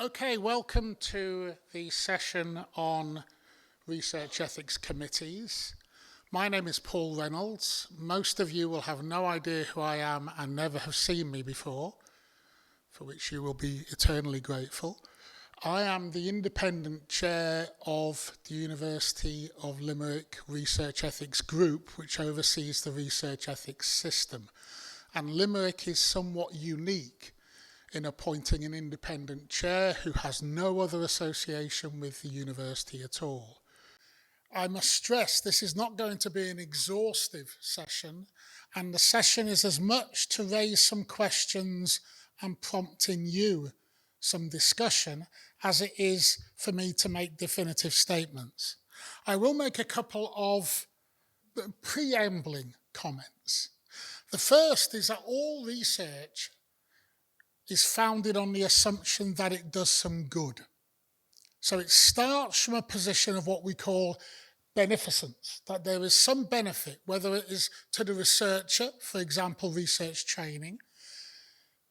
Okay, welcome to the session on research ethics committees. My name is Paul Reynolds. Most of you will have no idea who I am and never have seen me before, for which you will be eternally grateful. I am the independent chair of the University of Limerick Research Ethics Group, which oversees the research ethics system. And Limerick is somewhat unique in appointing an independent chair who has no other association with the university at all. I must stress this is not going to be an exhaustive session, and the session is as much to raise some questions and prompt in you some discussion as it is for me to make definitive statements. I will make a couple of preambling comments. The first is that all research is founded on the assumption that it does some good. So it starts from a position of what we call beneficence, that there is some benefit, whether it is to the researcher, for example, research training,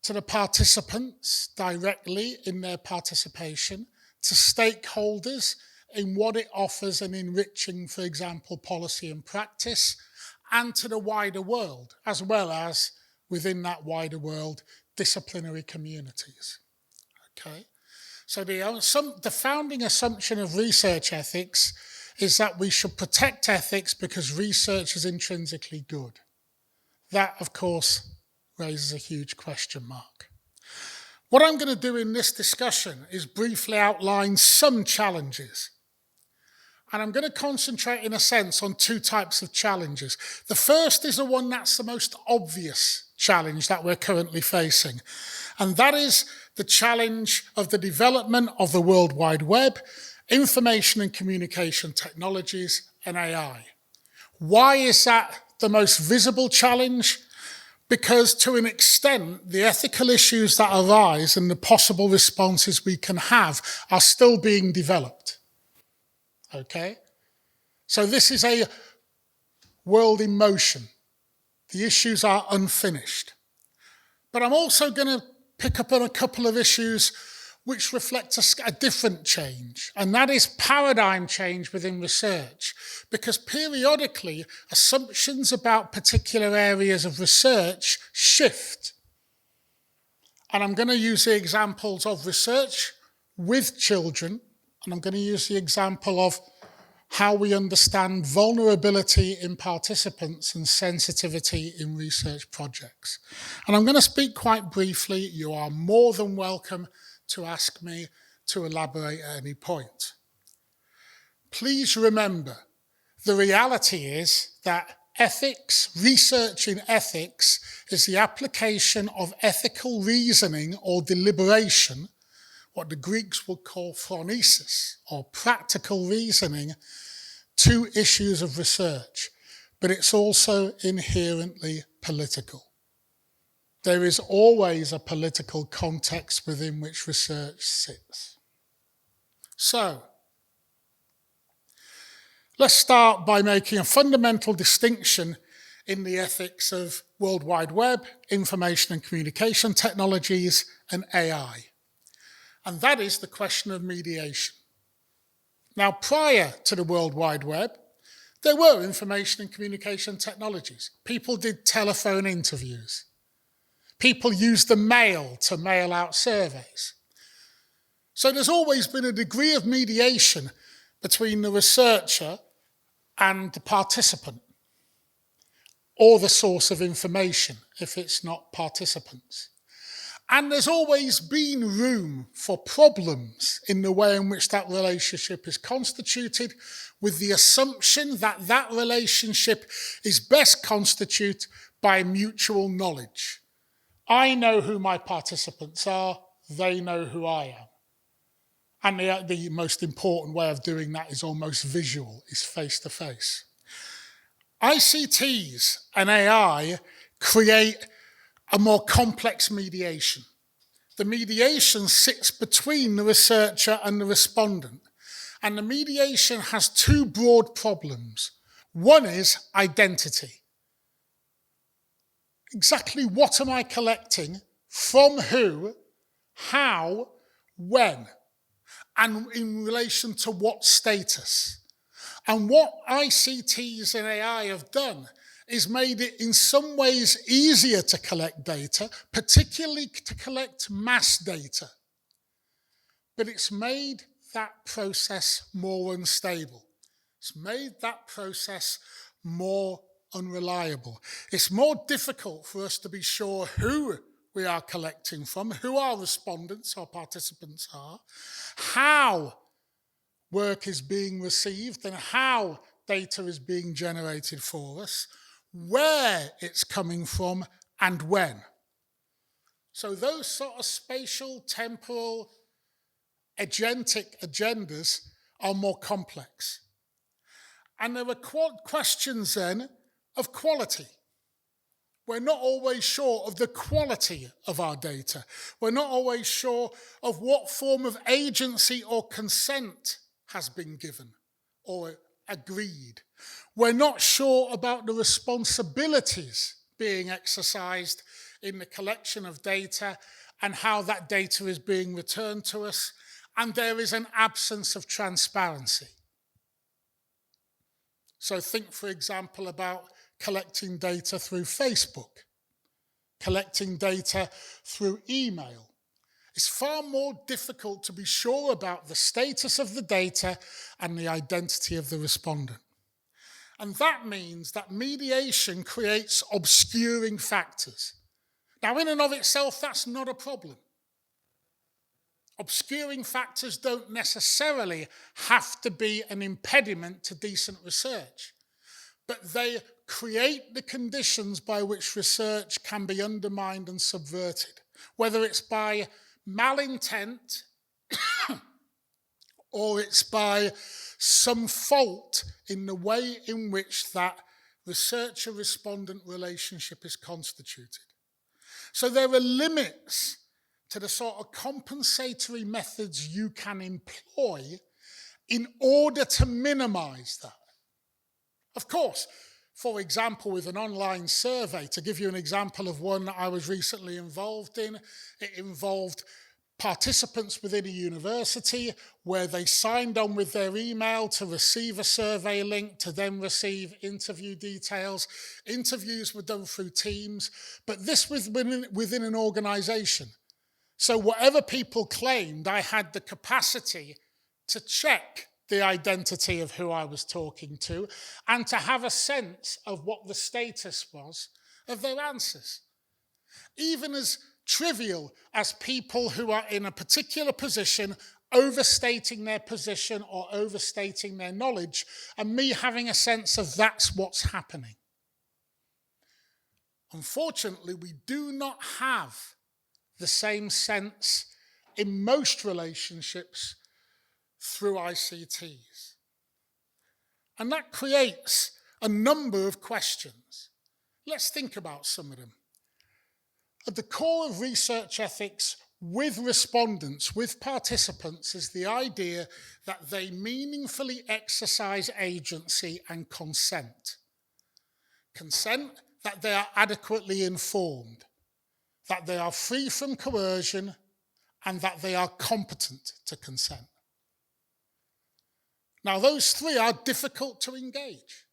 to the participants directly in their participation, to stakeholders in what it offers in enriching, for example, policy and practice, and to the wider world, as well as within that wider world, disciplinary communities. Okay, so the founding assumption of research ethics is that we should protect ethics because research is intrinsically good. That, of course, raises a huge question mark. What I'm going to do in this discussion is briefly outline some challenges. And I'm going to concentrate, in a sense, on two types of challenges. The first is the one that's the most obvious challenge that we're currently facing. And that is the challenge of the development of the World Wide Web, information and communication technologies, and AI. Why is that the most visible challenge? Because to an extent, the ethical issues that arise and the possible responses we can have are still being developed. Okay? So this is a world in motion. The issues are unfinished. But I'm also going to pick up on a couple of issues which reflect a different change, and that is paradigm change within research, because periodically assumptions about particular areas of research shift. And I'm going to use the examples of research with children, and I'm going to use the example of how we understand vulnerability in participants and sensitivity in research projects. And I'm going to speak quite briefly. You are more than welcome to ask me to elaborate at any point. Please remember, the reality is that ethics, research in ethics, is the application of ethical reasoning or deliberation, what the Greeks would call phronesis, or practical reasoning, to issues of research, but it's also inherently political. There is always a political context within which research sits. So, let's start by making a fundamental distinction in the ethics of World Wide Web, information and communication technologies, and AI. And that is the question of mediation. Now, prior to the World Wide Web, there were information and communication technologies. People did telephone interviews. People used the mail to mail out surveys. So there's always been a degree of mediation between the researcher and the participant, or the source of information if it's not participants. And there's always been room for problems in the way in which that relationship is constituted, with the assumption that that relationship is best constituted by mutual knowledge. I know who my participants are, they know who I am. And the most important way of doing that is almost visual, is face-to-face. ICTs and AI create a more complex mediation. The mediation sits between the researcher and the respondent. And the mediation has two broad problems. One is identity. Exactly what am I collecting, from who, how, when, and in relation to what status. And what ICTs and AI have done is made it in some ways easier to collect data, particularly to collect mass data. But it's made that process more unstable. It's made that process more unreliable. It's more difficult for us to be sure who we are collecting from, who our respondents or participants are, how work is being received and how data is being generated for us, where it's coming from and when. So those sort of spatial, temporal, agentic agendas are more complex. And there are questions then of quality. We're not always sure of the quality of our data. We're not always sure of what form of agency or consent has been given or agreed. We're not sure about the responsibilities being exercised in the collection of data and how that data is being returned to us. And there is an absence of transparency. So think, for example, about collecting data through Facebook, collecting data through email. It's far more difficult to be sure about the status of the data and the identity of the respondent. And that means that mediation creates obscuring factors. Now, in and of itself, that's not a problem. Obscuring factors don't necessarily have to be an impediment to decent research, but they create the conditions by which research can be undermined and subverted, whether it's by malintent or it's by some fault in the way in which that researcher-respondent relationship is constituted. So there are limits to the sort of compensatory methods you can employ in order to minimize that. Of course, for example, with an online survey, to give you an example of one that I was recently involved in, it involved participants within a university where they signed on with their email to receive a survey link, to then receive interview details. Interviews were done through Teams, but this was within an organization. So whatever people claimed, I had the capacity to check the identity of who I was talking to and to have a sense of what the status was of their answers. Even as trivial as people who are in a particular position overstating their position or overstating their knowledge, and me having a sense of that's what's happening. Unfortunately, we do not have the same sense in most relationships through ICTs. And that creates a number of questions. Let's think about some of them. At the core of research ethics with respondents, with participants, is the idea that they meaningfully exercise agency and consent. Consent that they are adequately informed, that they are free from coercion, and that they are competent to consent. Now, those three are difficult to engage.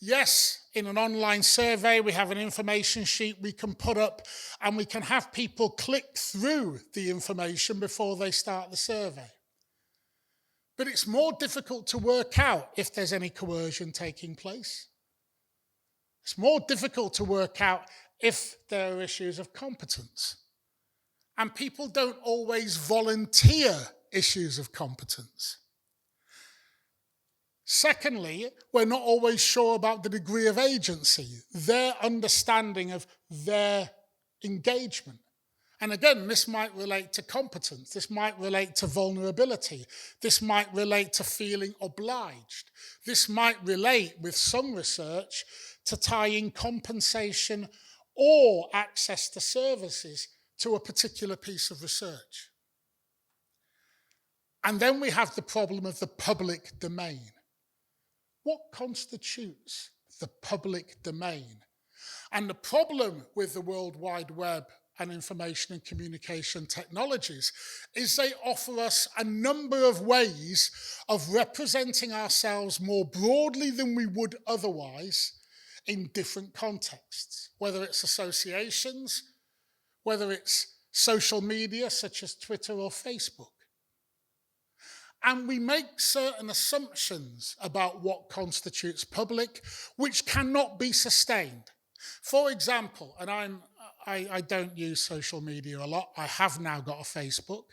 Yes, in an online survey, we have an information sheet we can put up, and we can have people click through the information before they start the survey. But it's more difficult to work out if there's any coercion taking place. It's more difficult to work out if there are issues of competence. And people don't always volunteer issues of competence. Secondly, we're not always sure about the degree of agency, their understanding of their engagement. And again, this might relate to competence, this might relate to vulnerability, this might relate to feeling obliged, this might relate, with some research, to tying compensation or access to services to a particular piece of research. And then we have the problem of the public domain. What constitutes the public domain? And the problem with the World Wide Web and information and communication technologies is they offer us a number of ways of representing ourselves more broadly than we would otherwise in different contexts, whether it's associations, whether it's social media such as Twitter or Facebook. And we make certain assumptions about what constitutes public, which cannot be sustained. For example, and I don't use social media a lot. I have now got a Facebook.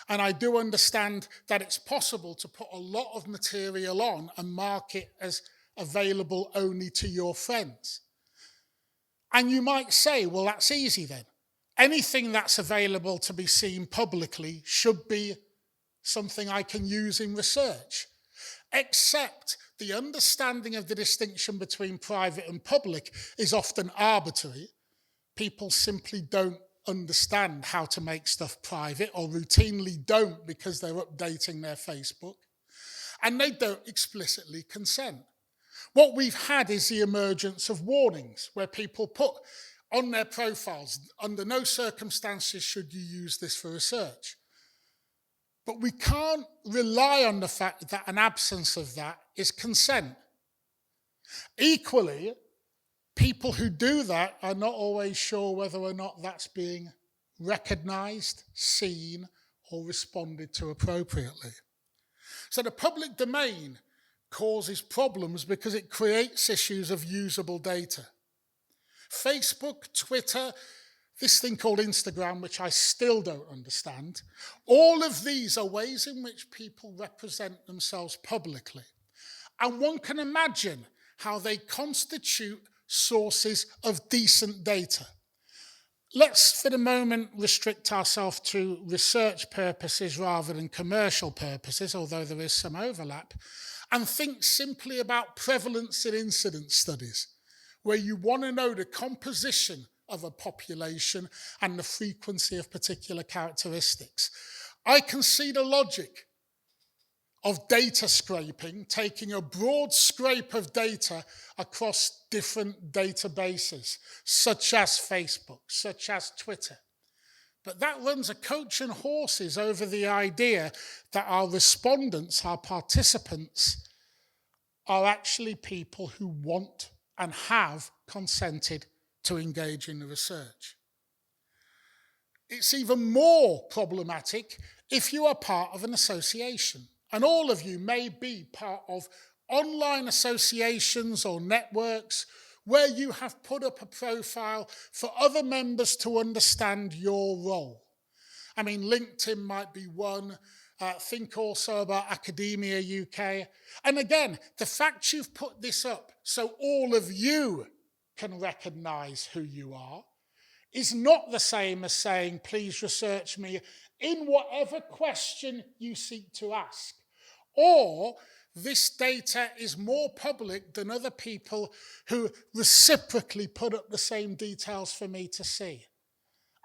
And I do understand that it's possible to put a lot of material on and mark it as available only to your friends. And you might say, well, that's easy then. Anything that's available to be seen publicly should be something I can use in research. Except the understanding of the distinction between private and public is often arbitrary. People simply don't understand how to make stuff private, or routinely don't because they're updating their Facebook, and they don't explicitly consent. What we've had is the emergence of warnings where people put on their profiles, under no circumstances should you use this for research. But we can't rely on the fact that an absence of that is consent. Equally, people who do that are not always sure whether or not that's being recognised, seen, or responded to appropriately. So the public domain causes problems because it creates issues of usable data. Facebook, Twitter, this thing called Instagram, which I still don't understand, all of these are ways in which people represent themselves publicly. And one can imagine how they constitute sources of decent data. Let's, for the moment, restrict ourselves to research purposes rather than commercial purposes, although there is some overlap, and think simply about prevalence and incidence studies, where you want to know the composition of a population and the frequency of particular characteristics. I can see the logic of data scraping, taking a broad scrape of data across different databases, such as Facebook, such as Twitter. But that runs a coach and horses over the idea that our respondents, our participants, are actually people who want and have consented to engage in the research. It's even more problematic if you are part of an association. And all of you may be part of online associations or networks where you have put up a profile for other members to understand your role. I mean, LinkedIn might be one. Think also about Academia UK. And again, the fact you've put this up so all of you can recognise who you are is not the same as saying, please research me in whatever question you seek to ask. Or this data is more public than other people who reciprocally put up the same details for me to see.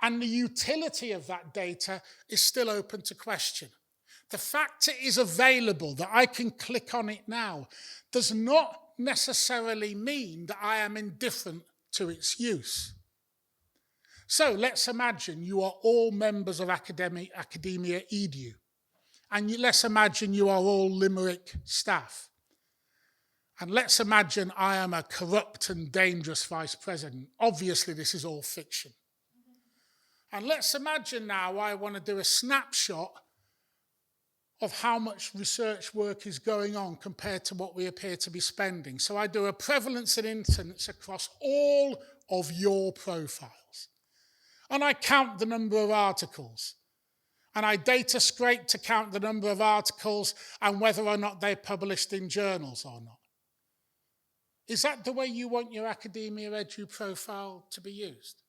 And the utility of that data is still open to question. The fact it is available, that I can click on it now, does not necessarily mean that I am indifferent to its use. So let's imagine you are all members of Academia Edu. And let's imagine you are all Limerick staff. And let's imagine I am a corrupt and dangerous vice president. Obviously, this is all fiction. And let's imagine now I want to do a snapshot of how much research work is going on compared to what we appear to be spending. So I do a prevalence and incidence across all of your profiles. And I count the number of articles. And I data scrape to count the number of articles and whether or not they're published in journals or not. Is that the way you want your Academia Edu profile to be used?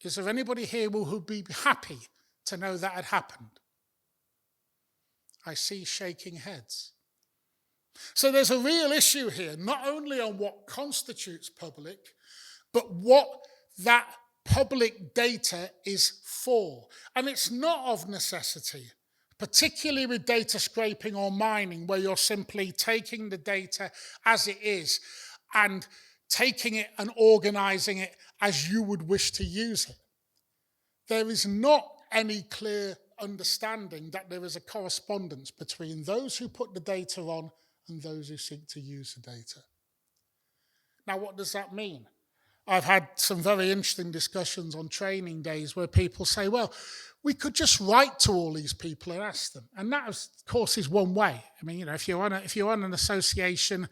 Is there anybody here who would be happy to know that had happened? I see shaking heads. So there's a real issue here, not only on what constitutes public, but what that public data is for. And it's not of necessity, particularly with data scraping or mining, where you're simply taking the data as it is and taking it and organising it as you would wish to use it. There is not any clear understanding that there is a correspondence between those who put the data on and those who seek to use the data. Now, what does that mean? I've had some very interesting discussions on training days where people say, well, we could just write to all these people and ask them. And that, of course, is one way. I mean, if you're on an association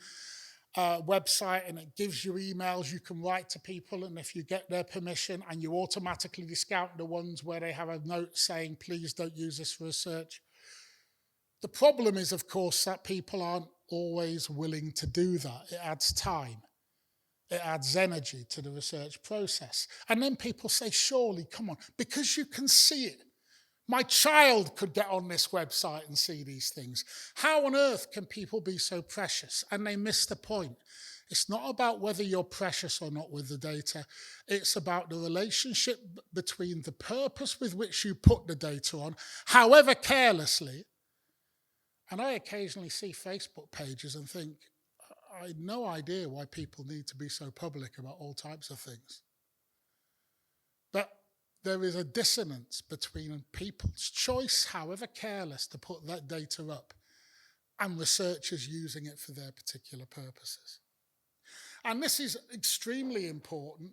website and it gives you emails, you can write to people, and if you get their permission and you automatically discount the ones where they have a note saying, please don't use this for research. The problem is, of course, that people aren't always willing to do that. It adds time. It adds energy to the research process. And then people say, surely, come on, because you can see it. My child could get on this website and see these things. How on earth can people be so precious? And they miss the point. It's not about whether you're precious or not with the data. It's about the relationship between the purpose with which you put the data on, however carelessly. And I occasionally see Facebook pages and think, I had no idea why people need to be so public about all types of things. But there is a dissonance between people's choice, however careless, to put that data up, and researchers using it for their particular purposes. And this is extremely important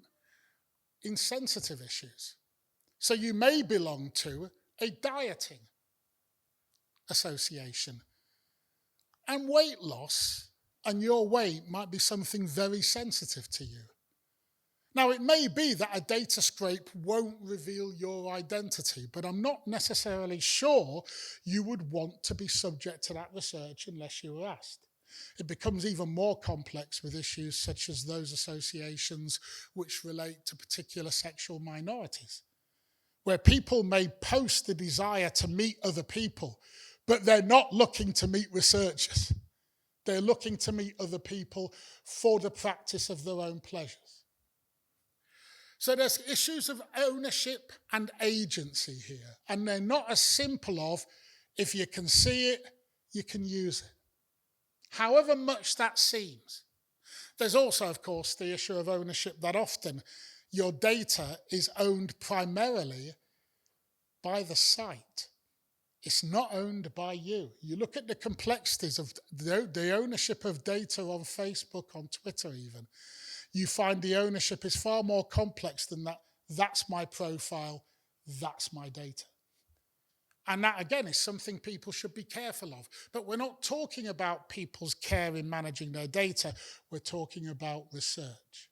in sensitive issues. So you may belong to a dieting association, and weight loss and your weight might be something very sensitive to you. Now, it may be that a data scrape won't reveal your identity, but I'm not necessarily sure you would want to be subject to that research unless you were asked. It becomes even more complex with issues such as those associations which relate to particular sexual minorities, where people may post the desire to meet other people, but they're not looking to meet researchers. They're looking to meet other people for the practice of their own pleasures. So there's issues of ownership and agency here, and they're not as simple of, if you can see it, you can use it. However much that seems. There's also, of course, the issue of ownership that often your data is owned primarily by the site. It's not owned by you. You look at the complexities of the ownership of data on Facebook, on Twitter even. You find the ownership is far more complex than that. That's my profile, that's my data. And that, again, is something people should be careful of. But we're not talking about people's care in managing their data. We're talking about research.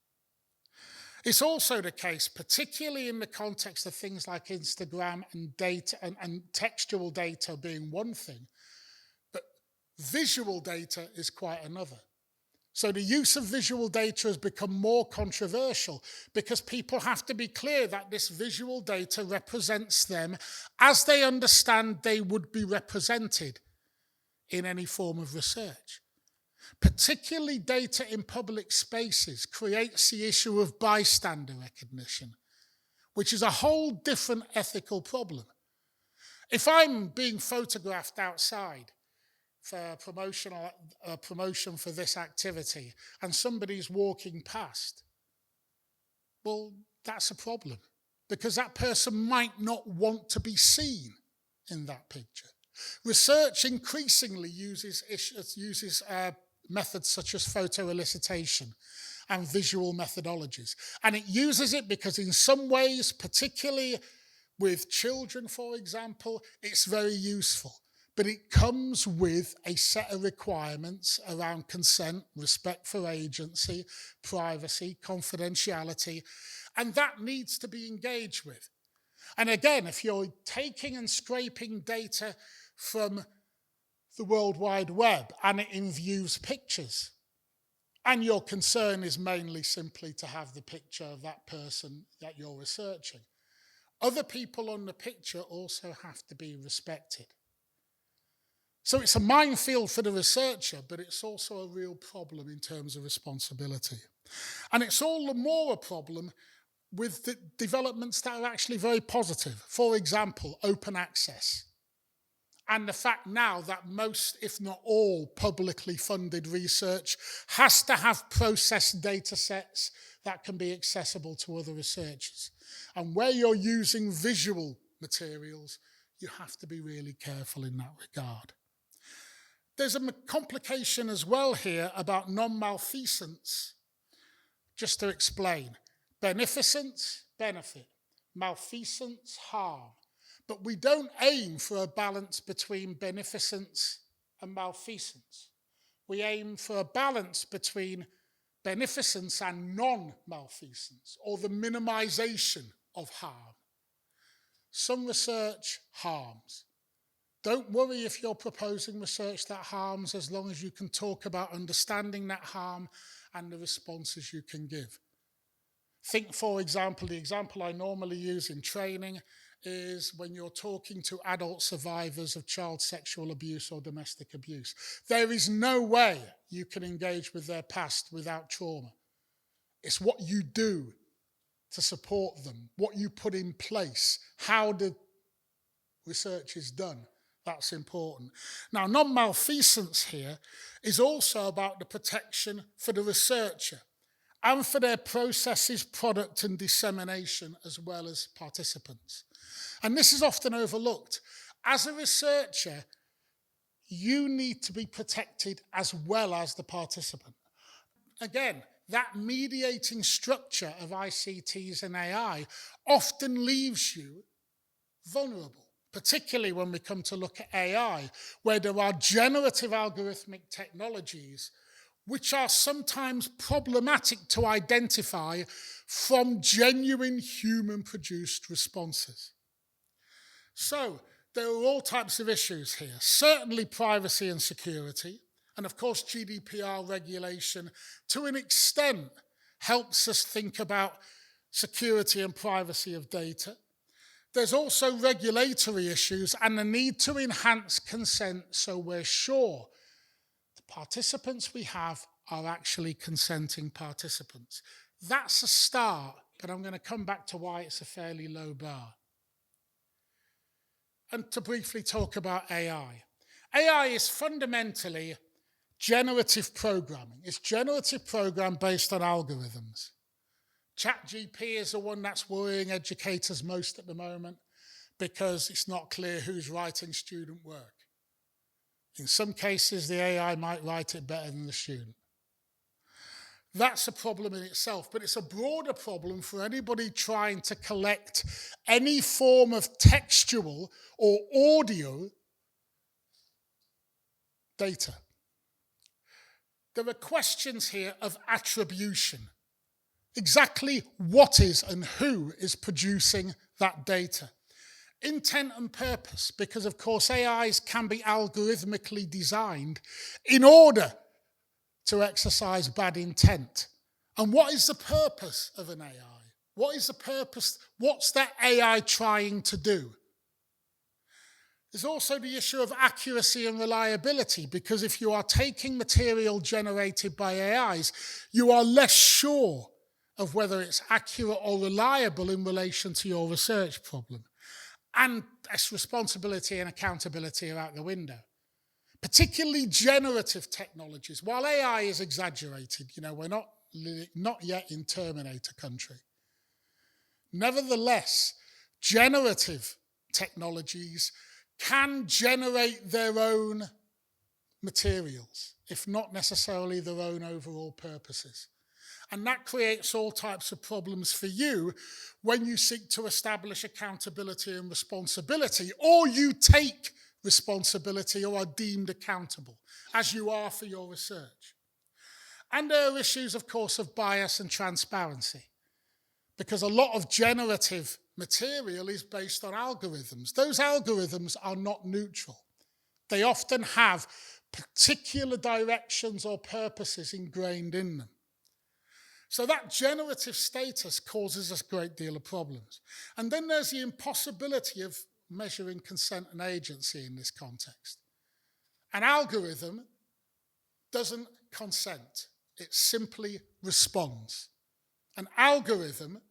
It's also the case, particularly in the context of things like Instagram and data and textual data being one thing, but visual data is quite another. So the use of visual data has become more controversial because people have to be clear that this visual data represents them as they understand they would be represented in any form of research. Particularly data in public spaces creates the issue of bystander recognition, which is a whole different ethical problem. If I'm being photographed outside for promotion for this activity and somebody's walking past, well, that's a problem because that person might not want to be seen in that picture. Research increasingly uses methods such as photo elicitation and visual methodologies. And it uses it because in some ways, particularly with children, for example, it's very useful. But it comes with a set of requirements around consent, respect for agency, privacy, confidentiality, and that needs to be engaged with. And again, if you're taking and scraping data from the World Wide Web and it views pictures, and your concern is mainly simply to have the picture of that person that you're researching, other people on the picture also have to be respected. So it's a minefield for the researcher, but it's also a real problem in terms of responsibility. And it's all the more a problem with the developments that are actually very positive. For example, open access. And the fact now that most, if not all, publicly funded research has to have processed data sets that can be accessible to other researchers. And where you're using visual materials, you have to be really careful in that regard. There's a complication as well here about non-malfeasance. Just to explain, beneficence, benefit, malfeasance, harm. But we don't aim for a balance between beneficence and malfeasance. We aim for a balance between beneficence and non-malfeasance, or the minimization of harm. Some research harms. Don't worry if you're proposing research that harms, as long as you can talk about understanding that harm and the responses you can give. Think, for example, the example I normally use in training is when you're talking to adult survivors of child sexual abuse or domestic abuse. There is no way you can engage with their past without trauma. It's what you do to support them, what you put in place, how the research is done. That's important. Now, non-malfeasance here is also about the protection for the researcher and for their processes, product, and dissemination, as well as participants. And this is often overlooked. As a researcher, you need to be protected as well as the participant. Again, that mediating structure of ICTs and AI often leaves you vulnerable, particularly when we come to look at AI, where there are generative algorithmic technologies which are sometimes problematic to identify from genuine human-produced responses. So there are all types of issues here. Certainly privacy and security, and of course GDPR regulation to an extent helps us think about security and privacy of data. There's also regulatory issues and the need to enhance consent so we're sure the participants we have are actually consenting participants. That's a start, but I'm going to come back to why it's a fairly low bar. And to briefly talk about AI. AI is fundamentally generative programming. It's generative program based on algorithms. ChatGPT is the one that's worrying educators most at the moment because it's not clear who's writing student work. In some cases, the AI might write it better than the student. That's a problem in itself, but it's a broader problem for anybody trying to collect any form of textual or audio data. There are questions here of attribution. Exactly what is and who is producing that data. Intent and purpose, because of course AIs can be algorithmically designed in order to exercise bad intent. And what is the purpose of an AI? What is the purpose? What's that AI trying to do? There's also the issue of accuracy and reliability, because if you are taking material generated by AIs, you are less sure of whether it's accurate or reliable in relation to your research problem. And its responsibility and accountability are out the window. Particularly generative technologies. While AI is exaggerated, we're not yet in Terminator country. Nevertheless, generative technologies can generate their own materials, if not necessarily their own overall purposes. And that creates all types of problems for you when you seek to establish accountability and responsibility, or you take responsibility or are deemed accountable, as you are for your research. And there are issues, of course, of bias and transparency, because a lot of generative material is based on algorithms. Those algorithms are not neutral. They often have particular directions or purposes ingrained in them. So that generative status causes us a great deal of problems. And then there's the impossibility of measuring consent and agency in this context. An algorithm doesn't consent. It simply responds. An algorithm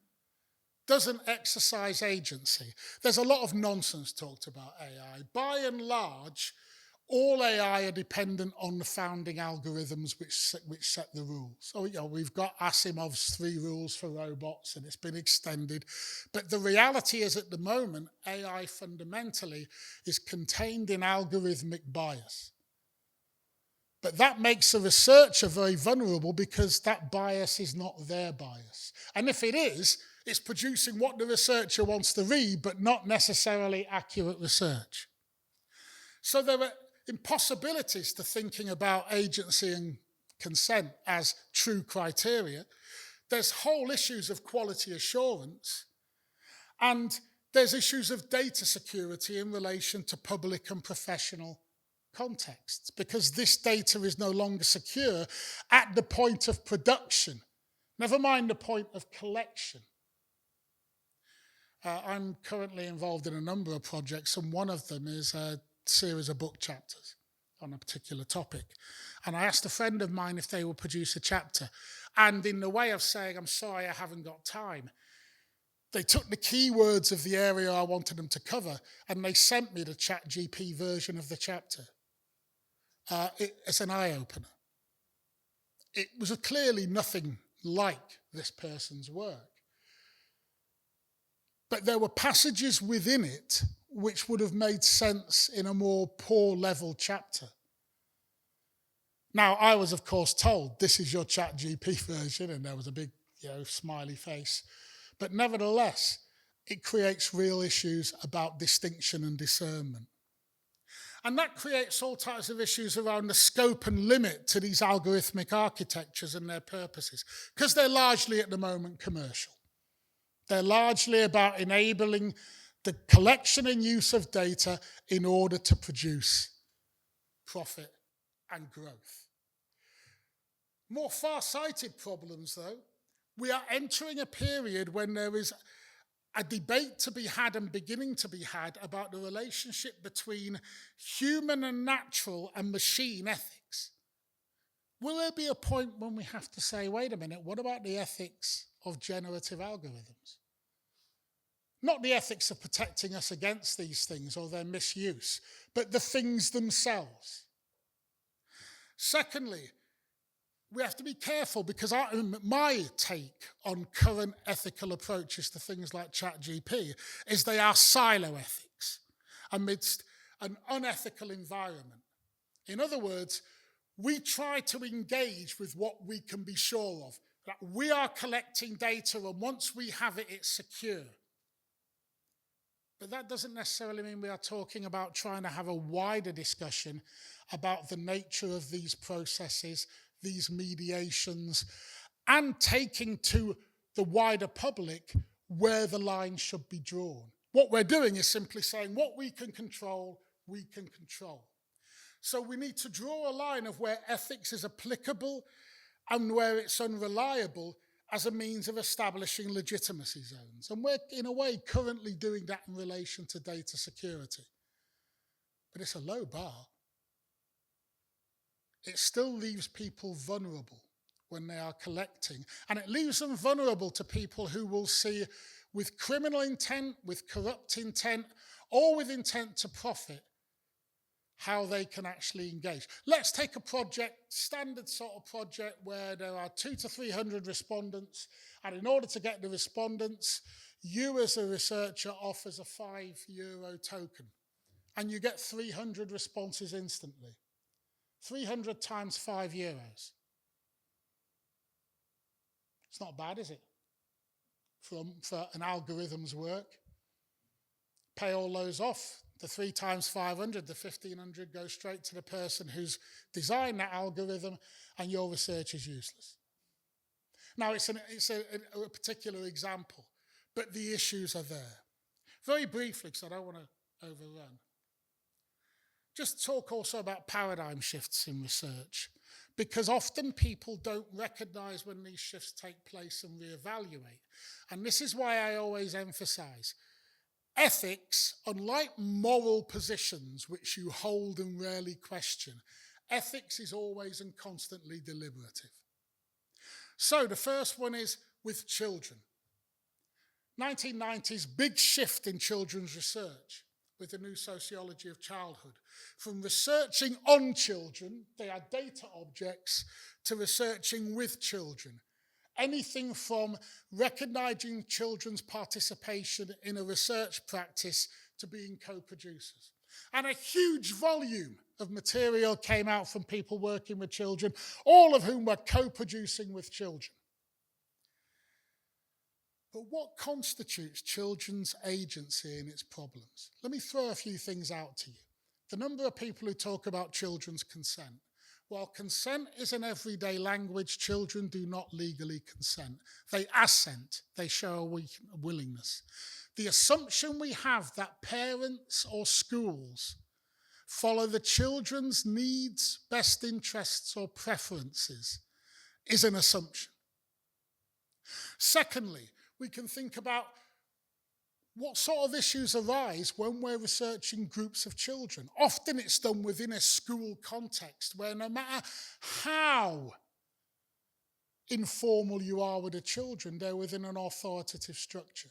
doesn't exercise agency. There's a lot of nonsense talked about AI. By and large, all AI are dependent on the founding algorithms which set the rules. So, we've got Asimov's 3 rules for robots, and it's been extended. But the reality is, at the moment, AI fundamentally is contained in algorithmic bias. But that makes the researcher very vulnerable because that bias is not their bias. And if it is, it's producing what the researcher wants to read, but not necessarily accurate research. So there are impossibilities to thinking about agency and consent as true criteria. There's whole issues of quality assurance, and there's issues of data security in relation to public and professional contexts, because this data is no longer secure at the point of production, never mind the point of collection. I'm currently involved in a number of projects, and one of them is a series of book chapters on a particular topic. And I asked a friend of mine if they would produce a chapter. And in the way of saying, I'm sorry, I haven't got time, they took the keywords of the area I wanted them to cover, and they sent me the ChatGPT version of the chapter. It's an eye-opener. It was clearly nothing like this person's work. But there were passages within it which would have made sense in a more poor-level chapter. Now, I was, of course, told, this is your ChatGPT version, and there was a big, smiley face. But nevertheless, it creates real issues about distinction and discernment. And that creates all types of issues around the scope and limit to these algorithmic architectures and their purposes, because they're largely at the moment commercial. They're largely about enabling the collection and use of data in order to produce profit and growth. More far-sighted problems, though. We are entering a period when there is a debate to be had and beginning to be had about the relationship between human and natural and machine ethics. Will there be a point when we have to say, wait a minute, what about the ethics of generative algorithms? Not the ethics of protecting us against these things or their misuse, but the things themselves. Secondly, we have to be careful, because my take on current ethical approaches to things like ChatGPT is they are silo ethics amidst an unethical environment. In other words, we try to engage with what we can be sure of. That we are collecting data, and once we have it, it's secure. But that doesn't necessarily mean we are talking about trying to have a wider discussion about the nature of these processes, these mediations, and taking to the wider public where the line should be drawn. What we're doing is simply saying what we can control, we can control. So we need to draw a line of where ethics is applicable and where it's unreliable as a means of establishing legitimacy zones. And we're, in a way, currently doing that in relation to data security. But it's a low bar. It still leaves people vulnerable when they are collecting. And it leaves them vulnerable to people who will see, with criminal intent, with corrupt intent, or with intent to profit, how they can actually engage. Let's take a project, standard sort of project, where there are 200 to 300 respondents, and in order to get the respondents, you as a researcher offers a €5 token, and you get 300 responses instantly. 300 times €5. It's not bad, is it? For an algorithm's work. Pay all those off. The 3 times 500, the 1,500 goes straight to the person who's designed that algorithm, and your research is useless. Now, it's a particular example, but the issues are there. Very briefly, because I don't want to overrun. Just talk also about paradigm shifts in research, because often people don't recognize when these shifts take place and reevaluate. And this is why I always emphasize ethics, unlike moral positions which you hold and rarely question, ethics is always and constantly deliberative. So the first one is with children. 1990s, big shift in children's research with the new sociology of childhood. From researching on children, they are data objects, to researching with children. Anything from recognizing children's participation in a research practice to being co-producers. And a huge volume of material came out from people working with children, all of whom were co-producing with children. But what constitutes children's agency in its problems? Let me throw a few things out to you. The number of people who talk about children's consent. While consent is an everyday language, children do not legally consent. They assent, they show a willingness. The assumption we have that parents or schools follow the children's needs, best interests, or preferences is an assumption. Secondly, we can think about what sort of issues arise when we're researching groups of children. Often it's done within a school context where no matter how informal you are with the children, they're within an authoritative structure.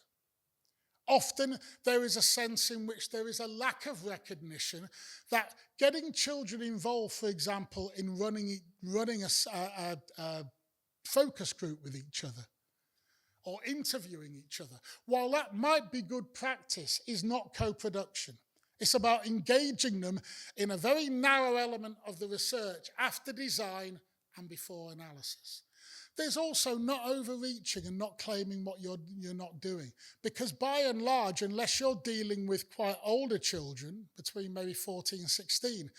Often there is a sense in which there is a lack of recognition that getting children involved, for example, in running a focus group with each other, or interviewing each other, while that might be good practice, is not co-production. It's about engaging them in a very narrow element of the research after design and before analysis. There's also not overreaching and not claiming what you're not doing. Because by and large, unless you're dealing with quite older children, between maybe 14 and 16,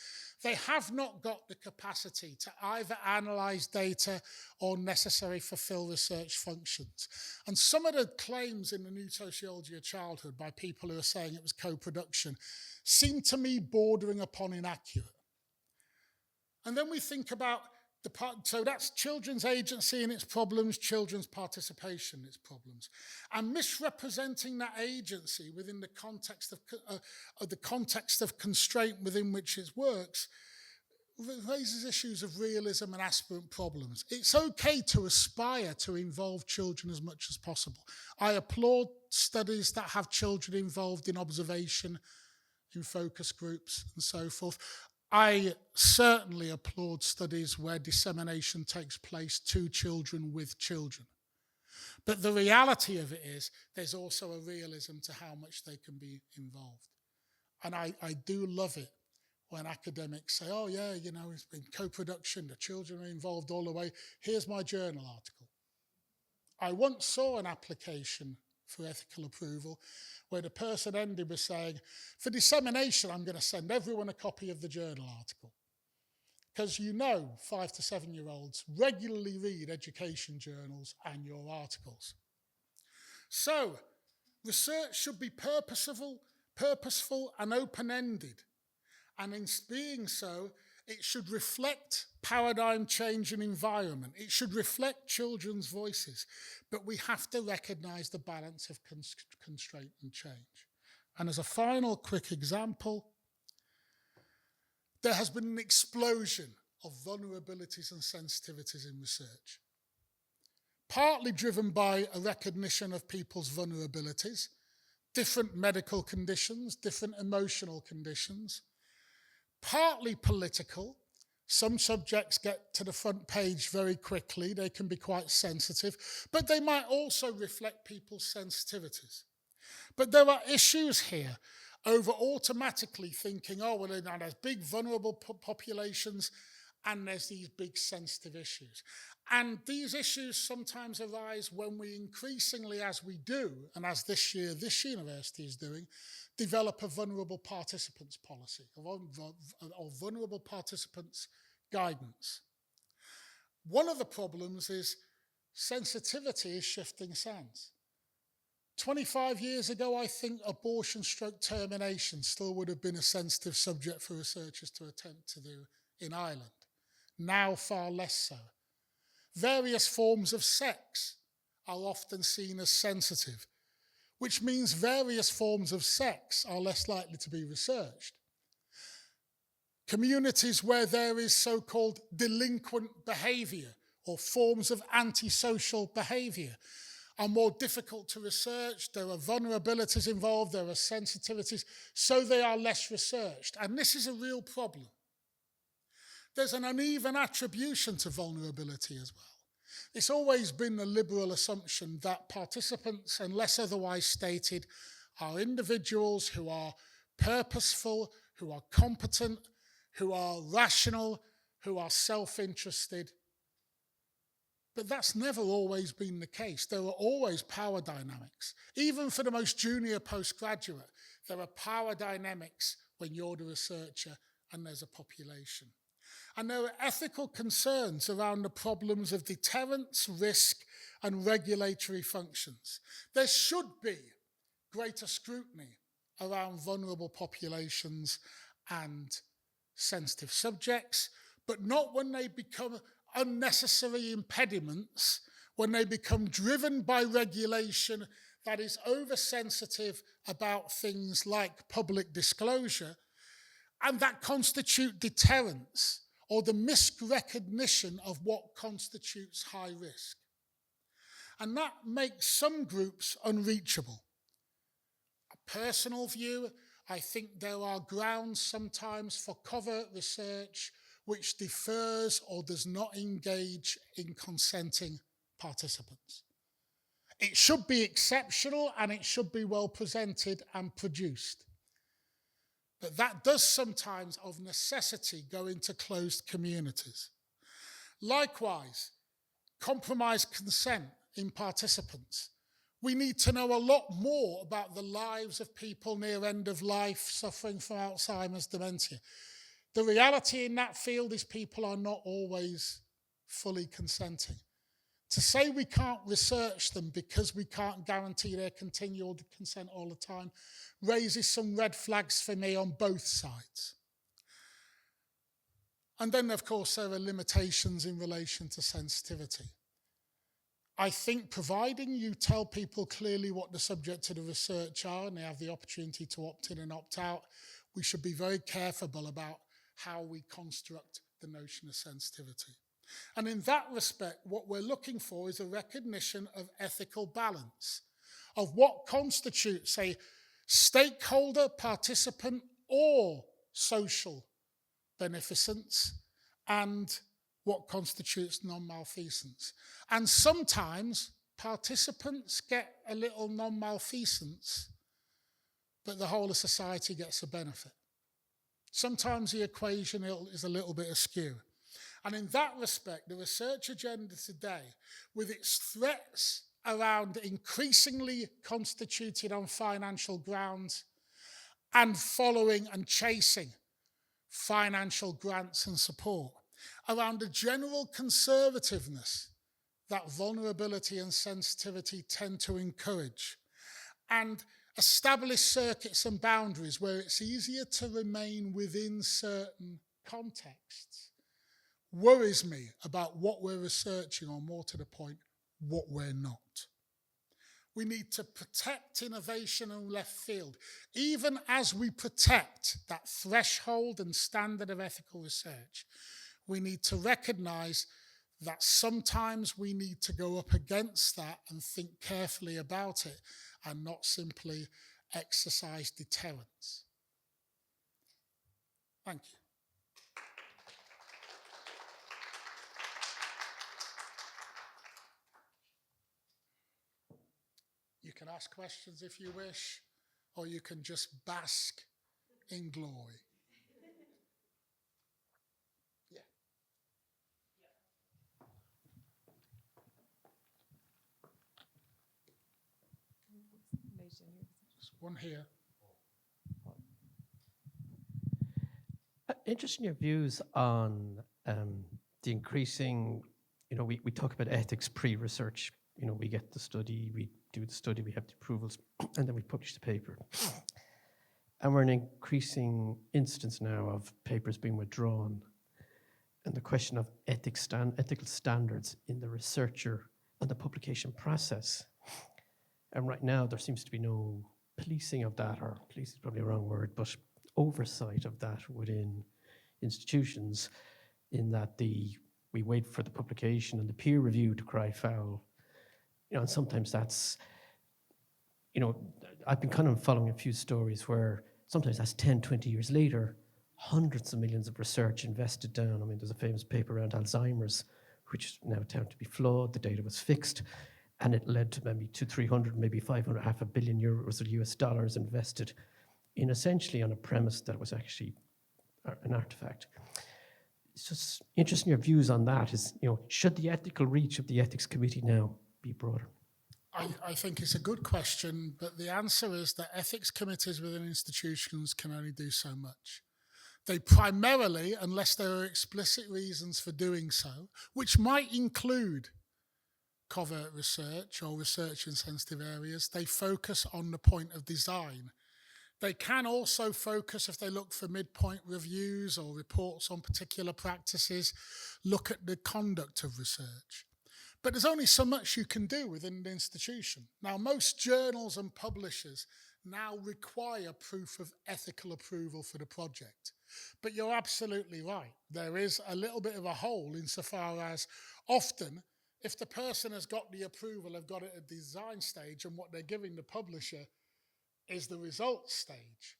they have not got the capacity to either analyse data or necessarily fulfil research functions. And some of the claims in the new sociology of childhood by people who are saying it was co-production seem to me bordering upon inaccurate. And then we think about so that's children's agency and its problems, children's participation and its problems. And misrepresenting that agency within the context of constraint within which it works raises issues of realism and aspirant problems. It's okay to aspire to involve children as much as possible. I applaud studies that have children involved in observation, in focus groups and so forth. I certainly applaud studies where dissemination takes place to children with children. But the reality of it is there's also a realism to how much they can be involved. And I do love it when academics say, oh yeah, it's been co-production, the children are involved all the way. Here's my journal article. I once saw an application for ethical approval where the person ended with saying, for dissemination, I'm going to send everyone a copy of the journal article. Because 5 to 7-year-olds regularly read education journals and your articles. So, research should be purposeful and open-ended. And in being so, it should reflect paradigm change and environment. It should reflect children's voices. But we have to recognise the balance of constraint and change. And as a final quick example, there has been an explosion of vulnerabilities and sensitivities in research. Partly driven by a recognition of people's vulnerabilities, different medical conditions, different emotional conditions, partly political. Some subjects get to the front page very quickly. They can be quite sensitive, but they might also reflect people's sensitivities. But there are issues here over automatically thinking, there's big vulnerable populations and there's these big sensitive issues. And these issues sometimes arise when we increasingly, as we do, and as this university is doing, develop a vulnerable participants policy or vulnerable participants guidance. One of the problems is sensitivity is shifting sands. 25 years ago, I think abortion/termination still would have been a sensitive subject for researchers to attempt to do in Ireland. Now far less so. Various forms of sex are often seen as sensitive, which means various forms of sex are less likely to be researched. Communities where there is so-called delinquent behaviour or forms of antisocial behaviour are more difficult to research, there are vulnerabilities involved, there are sensitivities, so they are less researched. And this is a real problem. There's an uneven attribution to vulnerability as well. It's always been the liberal assumption that participants, unless otherwise stated, are individuals who are purposeful, who are competent, who are rational, who are self-interested. But that's never always been the case. There are always power dynamics. Even for the most junior postgraduate, there are power dynamics when you're the researcher and there's a population. And there are ethical concerns around the problems of deterrence, risk, and regulatory functions. There should be greater scrutiny around vulnerable populations and sensitive subjects, but not when they become unnecessary impediments, when they become driven by regulation that is oversensitive about things like public disclosure, and that constitute deterrence or the misrecognition of what constitutes high risk. And that makes some groups unreachable. A personal view, I think there are grounds sometimes for covert research which defers or does not engage in consenting participants. It should be exceptional and it should be well presented and produced. But that does sometimes, of necessity, go into closed communities. Likewise, compromised consent in participants. We need to know a lot more about the lives of people near end of life suffering from Alzheimer's dementia. The reality in that field is people are not always fully consenting. To say we can't research them because we can't guarantee their continual consent all the time raises some red flags for me on both sides. And then, of course, there are limitations in relation to sensitivity. I think providing you tell people clearly what the subject of the research are and they have the opportunity to opt in and opt out, we should be very careful about how we construct the notion of sensitivity. And in that respect, what we're looking for is a recognition of ethical balance, of what constitutes a stakeholder, participant, or social beneficence, and what constitutes non-malfeasance. And sometimes participants get a little non-malfeasance, but the whole of society gets a benefit. Sometimes the equation is a little bit askew. And in that respect, the research agenda today, with its threats around increasingly constituted on financial grounds and following and chasing financial grants and support, around a general conservativeness that vulnerability and sensitivity tend to encourage, and establish circuits and boundaries where it's easier to remain within certain contexts, worries me about what we're researching, or more to the point, what we're not. We need to protect innovation and left field, even as we protect that threshold and standard of ethical research. We need to recognize that sometimes we need to go up against that and think carefully about it and not simply exercise deterrence. Thank you. You can ask questions if you wish, or you can just bask in glory. Yeah. There's one here. Interested in your views on the increasing, we talk about ethics pre-research. We get the study, we do the study, we have the approvals, and then we publish the paper. And we're in an increasing instance now of papers being withdrawn, and the question of ethical standards in the researcher and the publication process. And right now, there seems to be no policing of that, or police is probably a wrong word, but oversight of that within institutions, in that we wait for the publication and the peer review to cry foul. and sometimes that's, I've been kind of following a few stories where sometimes that's 10, 20 years later, hundreds of millions of research invested down. I mean, there's a famous paper around Alzheimer's, which is now turned to be flawed. The data was fixed, and it led to maybe 300, maybe 500, half a billion euros or US dollars invested in essentially on a premise that was actually an artifact. It's just interesting your views on that. Is, should the ethical reach of the ethics committee now be broader? I think it's a good question, but the answer is that ethics committees within institutions can only do so much. They primarily, unless there are explicit reasons for doing so, which might include covert research or research in sensitive areas, they focus on the point of design. They can also focus, if they look for midpoint reviews or reports on particular practices, look at the conduct of research. But there's only so much you can do within the institution. Now, most journals and publishers now require proof of ethical approval for the project. But you're absolutely right. There is a little bit of a hole insofar as often, if the person has got the approval, have got it at the design stage, and what they're giving the publisher is the results stage.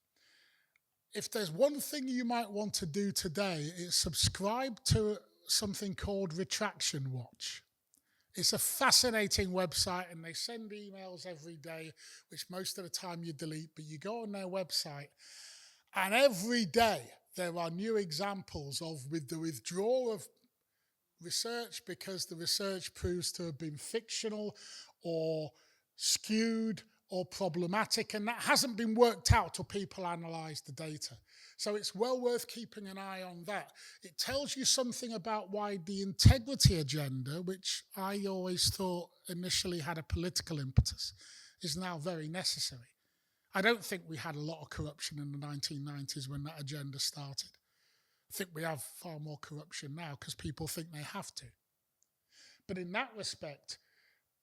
If there's one thing you might want to do today, it's subscribe to something called Retraction Watch. It's a fascinating website, and they send emails every day, which most of the time you delete, but you go on their website, and every day there are new examples of with the withdrawal of research because the research proves to have been fictional or skewed or problematic, and that hasn't been worked out till people analyse the data. So it's well worth keeping an eye on that. It tells you something about why the integrity agenda, which I always thought initially had a political impetus, is now very necessary. I don't think we had a lot of corruption in the 1990s when that agenda started. I think we have far more corruption now because people think they have to. But in that respect,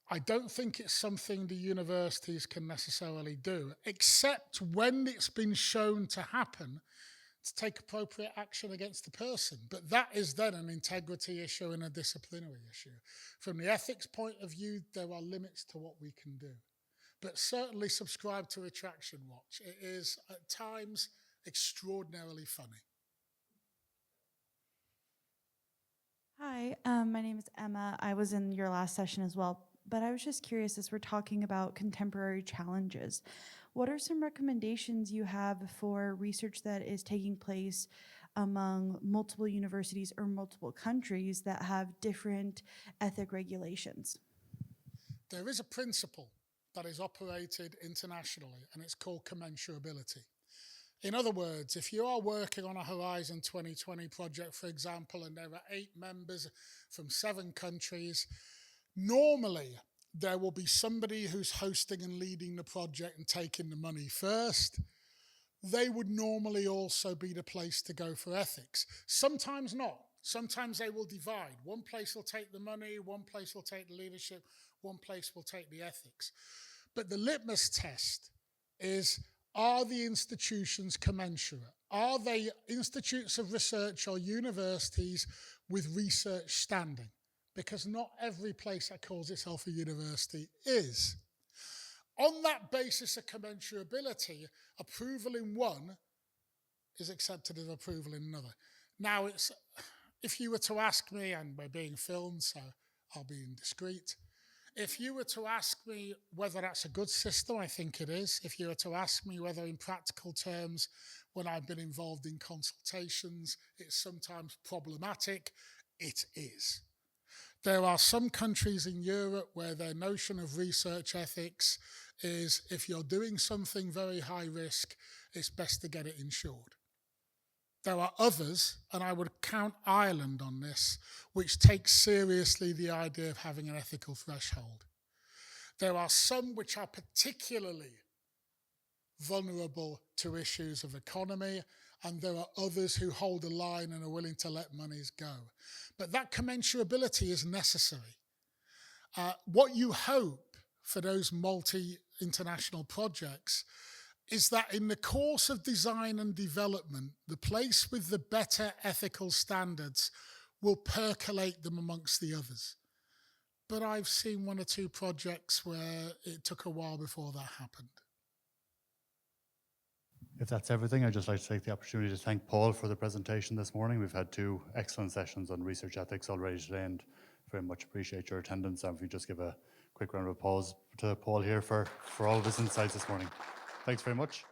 I don't think it's something the universities can necessarily do, except when it's been shown to happen, to take appropriate action against the person. But that is then an integrity issue and a disciplinary issue. From the ethics point of view, there are limits to what we can do. But certainly subscribe to Retraction Watch. It is, at times, extraordinarily funny. Hi, my name is Emma. I was in your last session as well, but I was just curious, as we're talking about contemporary challenges, what are some recommendations you have for research that is taking place among multiple universities or multiple countries that have different ethic regulations? There is a principle that is operated internationally, and it's called commensurability. In other words, if you are working on a Horizon 2020 project, for example, and there are 8 members from 7 countries, normally there will be somebody who's hosting and leading the project and taking the money first. They would normally also be the place to go for ethics. Sometimes not. Sometimes they will divide. One place will take the money, one place will take the leadership, one place will take the ethics. But the litmus test is, are the institutions commensurate? Are they institutes of research or universities with research standing? Because not every place that calls itself a university is. On that basis of commensurability, approval in one is accepted as approval in another. Now, if you were to ask me, and we're being filmed, so I'll be indiscreet, if you were to ask me whether that's a good system, I think it is. If you were to ask me whether in practical terms, when I've been involved in consultations, it's sometimes problematic, it is. There are some countries in Europe where their notion of research ethics is, if you're doing something very high risk, it's best to get it insured. There are others, and I would count Ireland on this, which takes seriously the idea of having an ethical threshold. There are some which are particularly vulnerable to issues of economy, and there are others who hold a line and are willing to let monies go. But that commensurability is necessary. What you hope for those multi-international projects is that in the course of design and development, the place with the better ethical standards will percolate them amongst the others. but I've seen one or two projects where it took a while before that happened. If that's everything, I'd just like to take the opportunity to thank Paul for the presentation this morning. We've had 2 excellent sessions on research ethics already today, and very much appreciate your attendance. And if you just give a quick round of applause to Paul here for all of his insights this morning. Thanks very much.